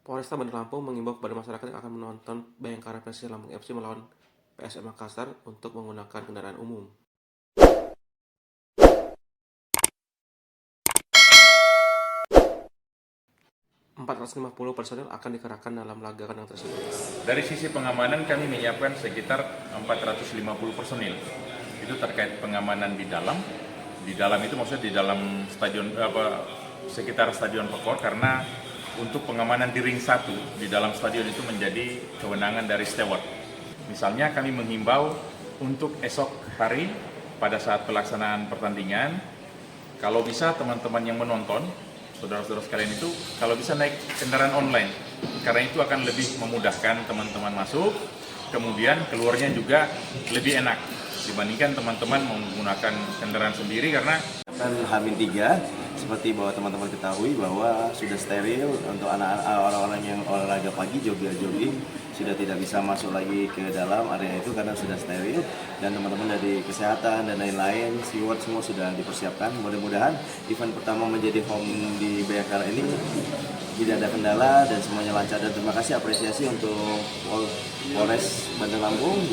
Polresta Bandar Lampung mengimbau kepada masyarakat yang akan menonton Bayangkara Persija Lampung FC melawan PSM Makassar untuk menggunakan kendaraan umum. 450 personel akan dikerahkan dalam laga kandang tersebut. Dari sisi pengamanan kami menyiapkan sekitar 450 personil. Itu terkait pengamanan di dalam. Di dalam itu maksudnya di dalam stadion sekitar Stadion Pekor, karena untuk pengamanan di ring 1 di dalam stadion itu menjadi kewenangan dari steward. Misalnya kami menghimbau untuk esok hari pada saat pelaksanaan pertandingan, kalau bisa teman-teman yang menonton, saudara-saudara sekalian itu, kalau bisa naik kendaraan online, karena itu akan lebih memudahkan teman-teman masuk, kemudian keluarnya juga lebih enak dibandingkan teman-teman menggunakan kendaraan sendiri, karena Dan H-3, seperti bahwa teman-teman ketahui bahwa sudah steril untuk orang-orang yang olahraga pagi, jogging, sudah tidak bisa masuk lagi ke dalam area itu karena sudah steril, dan teman-teman dari kesehatan dan lain-lain, steward semua sudah dipersiapkan. Mudah-mudahan event pertama menjadi home di Bayangkara ini tidak ada kendala dan semuanya lancar, dan terima kasih apresiasi untuk Polres Bandar Lampung.